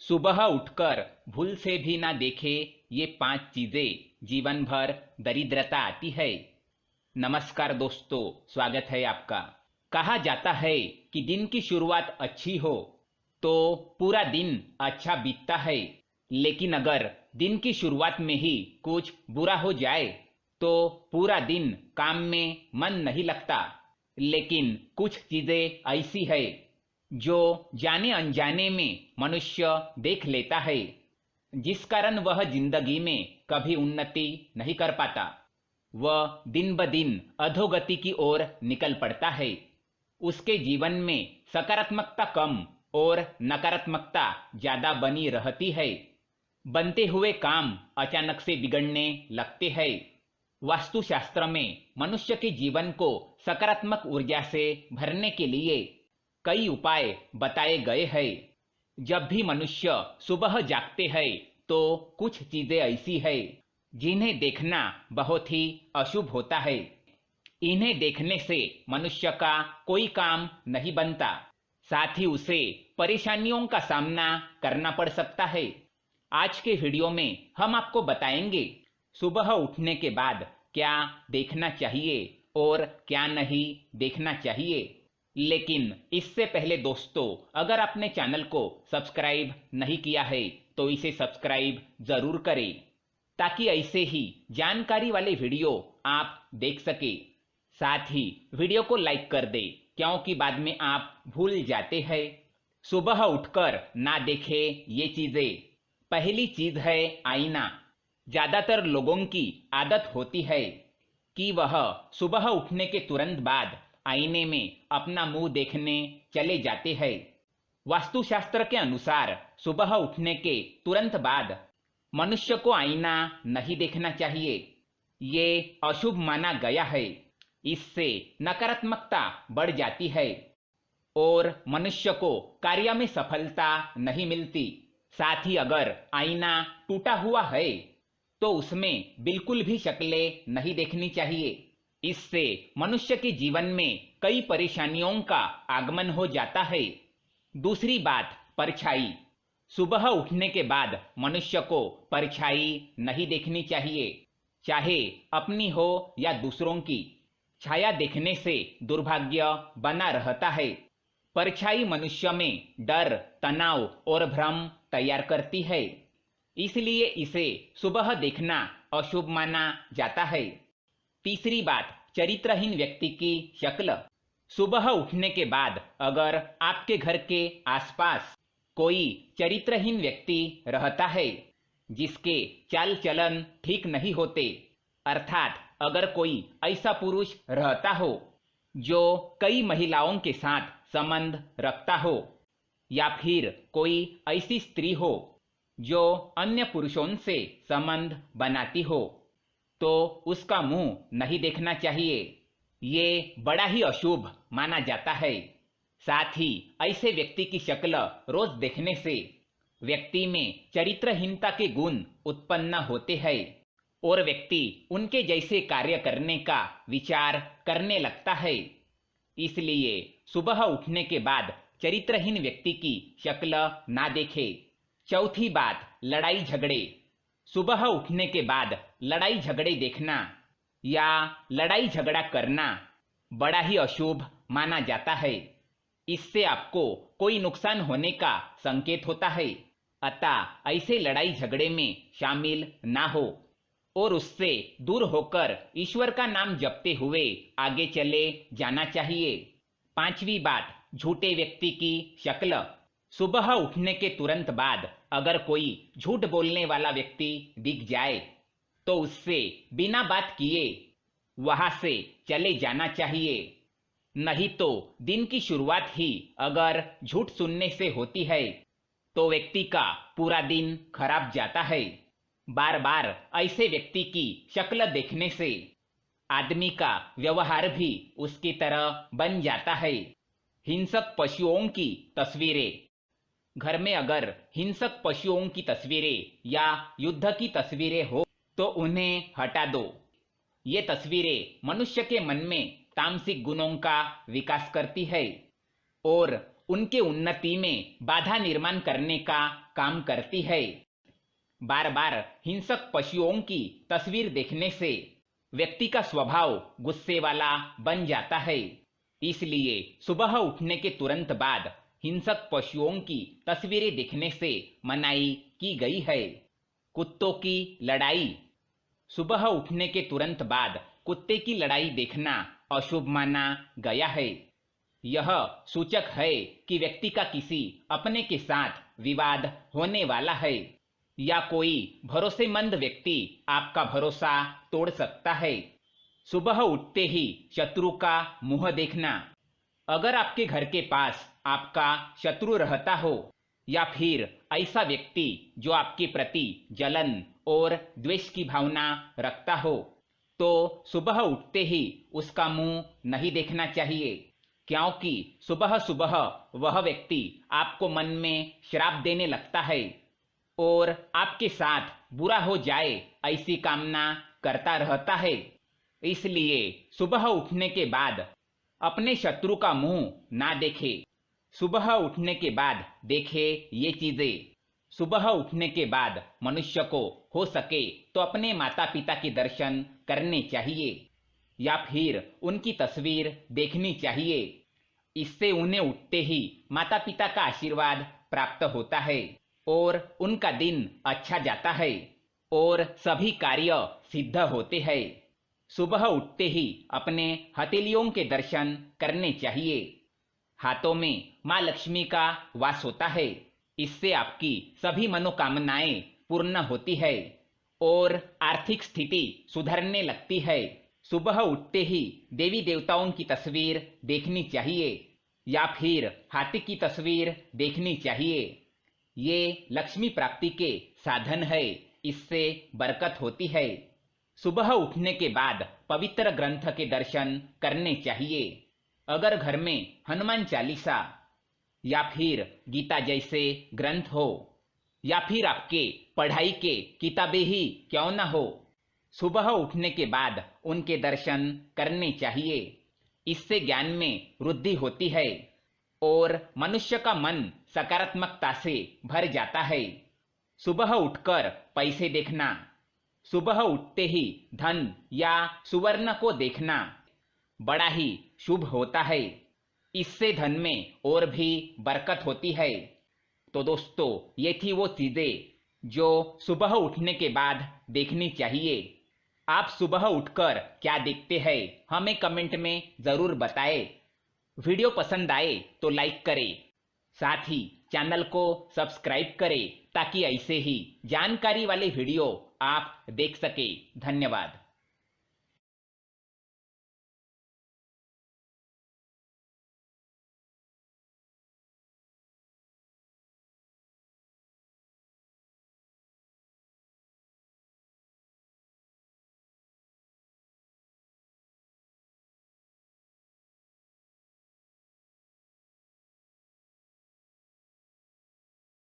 सुबह उठकर भूल से भी ना देखे ये 5 चीजें जीवन भर दरिद्रता आती है। नमस्कार दोस्तों, स्वागत है आपका। कहा जाता है कि दिन की शुरुआत अच्छी हो तो पूरा दिन अच्छा बीतता है, लेकिन अगर दिन की शुरुआत में ही कुछ बुरा हो जाए तो पूरा दिन काम में मन नहीं लगता। लेकिन कुछ चीजें ऐसी है जो जाने अनजाने में मनुष्य देख लेता है, जिस कारण वह जिंदगी में कभी उन्नति नहीं कर पाता। वह दिन ब दिन अधोगति की ओर निकल पड़ता है। उसके जीवन में सकारात्मकता कम और नकारात्मकता ज्यादा बनी रहती है। बनते हुए काम अचानक से बिगड़ने लगते हैं। वास्तुशास्त्र में मनुष्य के जीवन को सकारात्मक ऊर्जा से भरने के लिए कई उपाय बताए गए हैं। जब भी मनुष्य सुबह जागते हैं तो कुछ चीजें ऐसी है जिन्हें देखना बहुत ही अशुभ होता है। इन्हें देखने से मनुष्य का कोई काम नहीं बनता, साथ ही उसे परेशानियों का सामना करना पड़ सकता है। आज के वीडियो में हम आपको बताएंगे सुबह उठने के बाद क्या देखना चाहिए और क्या नहीं देखना चाहिए। लेकिन इससे पहले दोस्तों, अगर आपने चैनल को सब्सक्राइब नहीं किया है तो इसे सब्सक्राइब जरूर करें, ताकि ऐसे ही जानकारी वाले वीडियो आप देख सके। साथ ही वीडियो को लाइक कर दे, क्योंकि बाद में आप भूल जाते हैं। सुबह उठकर ना देखे ये चीजें। पहली चीज है आईना। ज्यादातर लोगों की आदत होती है कि वह सुबह उठने के तुरंत बाद आईने में अपना मुंह देखने चले जाते हैं। वास्तुशास्त्र के अनुसार सुबह उठने के तुरंत बाद मनुष्य को आईना नहीं देखना चाहिए। ये अशुभ माना गया है। इससे नकारात्मकता बढ़ जाती है और मनुष्य को कार्य में सफलता नहीं मिलती। साथ ही अगर आईना टूटा हुआ है तो उसमें बिल्कुल भी शक्लें नहीं देखनी चाहिए। इससे मनुष्य के जीवन में कई परेशानियों का आगमन हो जाता है। दूसरी बात, परछाई। सुबह उठने के बाद मनुष्य को परछाई नहीं देखनी चाहिए, चाहे अपनी हो या दूसरों की। छाया देखने से दुर्भाग्य बना रहता है। परछाई मनुष्य में डर, तनाव और भ्रम तैयार करती है, इसलिए इसे सुबह देखना अशुभ माना जाता है। तीसरी बात, चरित्रहीन व्यक्ति की शक्ल। सुबह उठने के बाद अगर आपके घर के आसपास कोई चरित्रहीन व्यक्ति रहता है जिसके चाल चलन ठीक नहीं होते, अर्थात अगर कोई ऐसा पुरुष रहता हो जो कई महिलाओं के साथ संबंध रखता हो, या फिर कोई ऐसी स्त्री हो जो अन्य पुरुषों से संबंध बनाती हो, तो उसका मुंह नहीं देखना चाहिए। ये बड़ा ही अशुभ माना जाता है। साथ ही ऐसे व्यक्ति की शक्ल रोज देखने से व्यक्ति में चरित्रहीनता के गुण उत्पन्न होते हैं और व्यक्ति उनके जैसे कार्य करने का विचार करने लगता है। इसलिए सुबह उठने के बाद चरित्रहीन व्यक्ति की शक्ल ना देखे। चौथी बात, लड़ाई झगड़े। सुबह उठने के बाद लड़ाई झगड़े देखना या लड़ाई झगड़ा करना बड़ा ही अशुभ माना जाता है। इससे आपको कोई नुकसान होने का संकेत होता है, अतः ऐसे लड़ाई झगड़े में शामिल ना हो और उससे दूर होकर ईश्वर का नाम जपते हुए आगे चले जाना चाहिए। पांचवी बात, झूठे व्यक्ति की शक्ल। सुबह उठने के तुरंत बाद अगर कोई झूठ बोलने वाला व्यक्ति दिख जाए तो उससे बिना बात किए वहां से चले जाना चाहिए। नहीं तो दिन की शुरुआत ही अगर झूठ सुनने से होती है तो व्यक्ति का पूरा दिन खराब जाता है। बार बार ऐसे व्यक्ति की शक्ल देखने से आदमी का व्यवहार भी उसकी तरह बन जाता है। हिंसक पशुओं की तस्वीरें। घर में अगर हिंसक पशुओं की तस्वीरें या युद्ध की तस्वीरें हो तो उन्हें हटा दो। ये तस्वीरें मनुष्य के मन में तामसिक गुणों का विकास करती है और उनके उन्नति में बाधा निर्माण करने का काम करती है। बार बार हिंसक पशुओं की तस्वीर देखने से व्यक्ति का स्वभाव गुस्से वाला बन जाता है। इसलिए सुबह उठने के तुरंत बाद हिंसक पशुओं की तस्वीरें देखने से मनाही की गई है। कुत्तों की लड़ाई। सुबह उठने के तुरंत बाद कुत्ते की लड़ाई देखना अशुभ माना गया है। यह सूचक है कि व्यक्ति का किसी अपने के साथ विवाद होने वाला है या कोई भरोसेमंद व्यक्ति आपका भरोसा तोड़ सकता है। सुबह उठते ही शत्रु का मुंह देखना। अगर आपके घर के पास आपका शत्रु रहता हो या फिर ऐसा व्यक्ति जो आपके प्रति जलन और द्वेष की भावना रखता हो, तो सुबह उठते ही उसका मुंह नहीं देखना चाहिए, क्योंकि सुबह सुबह वह व्यक्ति आपको मन में श्राप देने लगता है और आपके साथ बुरा हो जाए ऐसी कामना करता रहता है। इसलिए सुबह उठने के बाद अपने शत्रु का मुंह ना देखे। सुबह उठने के बाद देखे ये चीजें। सुबह उठने के बाद मनुष्य को हो सके तो अपने माता पिता के दर्शन करने चाहिए या फिर उनकी तस्वीर देखनी चाहिए। इससे उन्हें उठते ही माता पिता का आशीर्वाद प्राप्त होता है और उनका दिन अच्छा जाता है और सभी कार्य सिद्ध होते हैं। सुबह उठते ही अपने हथेलियों के दर्शन करने चाहिए। हाथों में माँ लक्ष्मी का वास होता है। इससे आपकी सभी मनोकामनाएं पूर्ण होती है और आर्थिक स्थिति सुधरने लगती है। सुबह उठते ही देवी देवताओं की तस्वीर देखनी चाहिए या फिर हाथी की तस्वीर देखनी चाहिए। ये लक्ष्मी प्राप्ति के साधन है, इससे बरकत होती है। सुबह उठने के बाद पवित्र ग्रंथ के दर्शन करने चाहिए। अगर घर में हनुमान चालीसा या फिर गीता जैसे ग्रंथ हो या फिर आपके पढ़ाई के किताबें ही क्यों न हो, सुबह उठने के बाद उनके दर्शन करने चाहिए। इससे ज्ञान में वृद्धि होती है और मनुष्य का मन सकारात्मकता से भर जाता है। सुबह उठकर पैसे देखना। सुबह उठते ही धन या सुवर्ण को देखना बड़ा ही शुभ होता है। इससे धन में और भी बरकत होती है। तो दोस्तों, ये थी वो चीजें जो सुबह उठने के बाद देखनी चाहिए। आप सुबह उठकर क्या देखते हैं हमें कमेंट में जरूर बताएं। वीडियो पसंद आए तो लाइक करें, साथ ही चैनल को सब्सक्राइब करें ताकि ऐसे ही जानकारी वाले वीडियो आप देख सके। धन्यवाद।